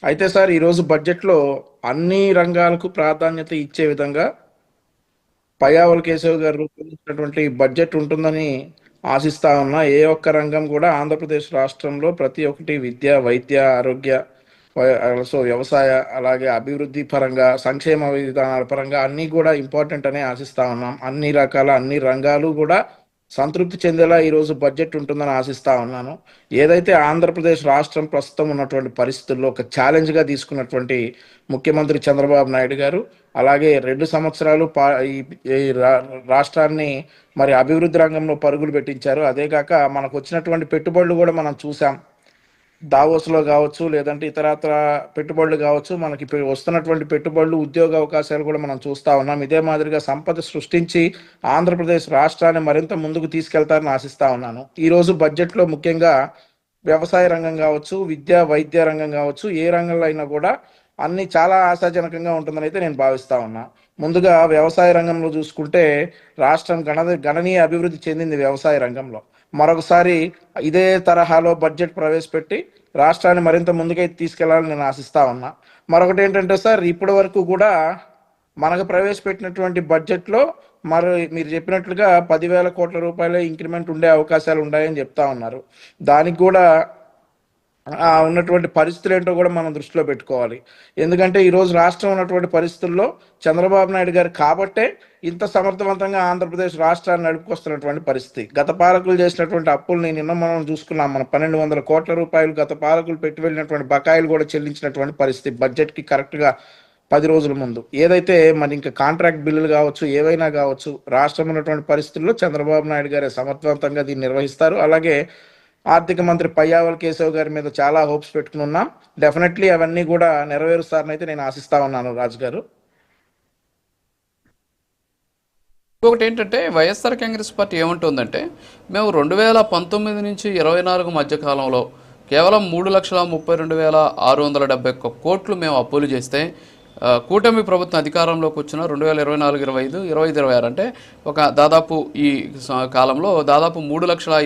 అయితే సార్ ఈరోజు బడ్జెట్‌లో అన్ని రంగాలకు ప్రాధాన్యత ఇచ్చే విధంగా పయ్యావుల కేశవ్ గారు రూపొందించినటువంటి బడ్జెట్ ఉంటుందని ఆశిస్తా ఉన్నా. ఏ ఒక్క రంగం కూడా ఆంధ్రప్రదేశ్ రాష్ట్రంలో ప్రతి ఒక్కటి విద్య, వైద్య, ఆరోగ్య, వ్యవసాయ, అలాగే అభివృద్ధి పరంగా, సంక్షేమ విధానాల పరంగా అన్నీ కూడా ఇంపార్టెంట్ అనే ఆశిస్తా ఉన్నాం. అన్ని రకాల అన్ని రంగాలు కూడా సంతృప్తి చెందేలా ఈరోజు బడ్జెట్ ఉంటుందని ఆశిస్తా ఉన్నాను. ఏదైతే ఆంధ్రప్రదేశ్ రాష్ట్రం ప్రస్తుతం ఉన్నటువంటి పరిస్థితుల్లో ఒక ఛాలెంజ్‌గా తీసుకున్నటువంటి ముఖ్యమంత్రి చంద్రబాబు నాయుడు గారు, అలాగే 2 సంవత్సరాలు ఈ ఈ రా రాష్ట్రాన్ని మరి అభివృద్ధి రంగంలో పరుగులు పెట్టించారు. అదే కాక మనకొచ్చినటువంటి పెట్టుబడులు కూడా మనం చూసాం. దావోస్‌లో గావచ్చు, లేదంటే ఇతరత్ర పెట్టుబడులు గావచ్చు, మనకి వస్తున్నటువంటి పెట్టుబడులు, ఉద్యోగ అవకాశాలు కూడా మనం చూస్తా ఉన్నాం. ఇదే మాదిరిగా సంపద సృష్టించి ఆంధ్రప్రదేశ్ రాష్ట్రాన్ని మరింత ముందుకు తీసుకెళ్తారని ఆశిస్తా ఉన్నాను. ఈరోజు బడ్జెట్‌లో ముఖ్యంగా వ్యవసాయ రంగం గావచ్చు, విద్య, వైద్య రంగం గావచ్చు, ఏ రంగంలో అయినా కూడా అన్నీ చాలా ఆశాజనకంగా ఉంటుందనైతే నేను భావిస్తా ఉన్నా. ముందుగా వ్యవసాయ రంగంలో చూసుకుంటే రాష్ట్రం గణనీయ అభివృద్ధి చెందింది వ్యవసాయ రంగంలో. మరొకసారి ఇదే తరహాలో బడ్జెట్ ప్రవేశపెట్టి రాష్ట్రాన్ని మరింత ముందుకైతే తీసుకెళ్లాలని నేను ఆశిస్తా ఉన్నా. మరొకటేంటంటే సార్, ఇప్పటి వరకు కూడా మనకు ప్రవేశపెట్టినటువంటి బడ్జెట్‌లో మీరు చెప్పినట్లుగా 10,000 కోట్ల రూపాయల ఇంక్రిమెంట్ ఉండే అవకాశాలు ఉన్నాయని చెప్తా ఉన్నారు. దానికి కూడా ఉన్నటువంటి పరిస్థితులేంటో కూడా మనం దృష్టిలో పెట్టుకోవాలి. ఎందుకంటే ఈరోజు రాష్ట్రం ఉన్నటువంటి పరిస్థితుల్లో చంద్రబాబు నాయుడు గారు కాబట్టే ఇంత సమర్థవంతంగా ఆంధ్రప్రదేశ్ రాష్ట్రాన్ని నడుపుకొస్తున్నటువంటి పరిస్థితి. గత పాలకులు చేసినటువంటి అప్పుల్ని నిన్న మనం చూసుకున్నాం. మనం 1,200 కోట్ల రూపాయలు గత పాలకులు పెట్టి వెళ్ళినటువంటి బకాయిలు కూడా చెల్లించినటువంటి పరిస్థితి బడ్జెట్‌కి కరెక్ట్‌గా 10 రోజుల ముందు. ఏదైతే మరి ఇంకా కాంట్రాక్ట్ బిల్లులు కావచ్చు, ఏవైనా కావచ్చు, రాష్ట్రం ఉన్నటువంటి పరిస్థితుల్లో చంద్రబాబు నాయుడు గారే సమర్థవంతంగా దీన్ని నిర్వహిస్తారు. అలాగే ఆర్థిక మంత్రి పయ్యావుల కేశవ్ గారి మీద చాలా హోప్స్ పెట్టుకుని ఉన్నాం. డెఫినెట్లీ అవన్నీ కూడా నెరవేరుస్తారని అయితే నేను ఆశిస్తా ఉన్నాను రాజు గారు. ఇంకొకటి ఏంటంటే వైఎస్ఆర్ కాంగ్రెస్ పార్టీ ఏమంటుందంటే మేము 2019 నుంచి 24 మధ్య కాలంలో కేవలం 3,32,671 కోట్లు మేము అప్పులు చేస్తే కూటమి ప్రభుత్వం అధికారంలోకి వచ్చిన 2024, 25, 25, 26 అంటే ఒక దాదాపు ఈ కాలంలో దాదాపు 3,20,000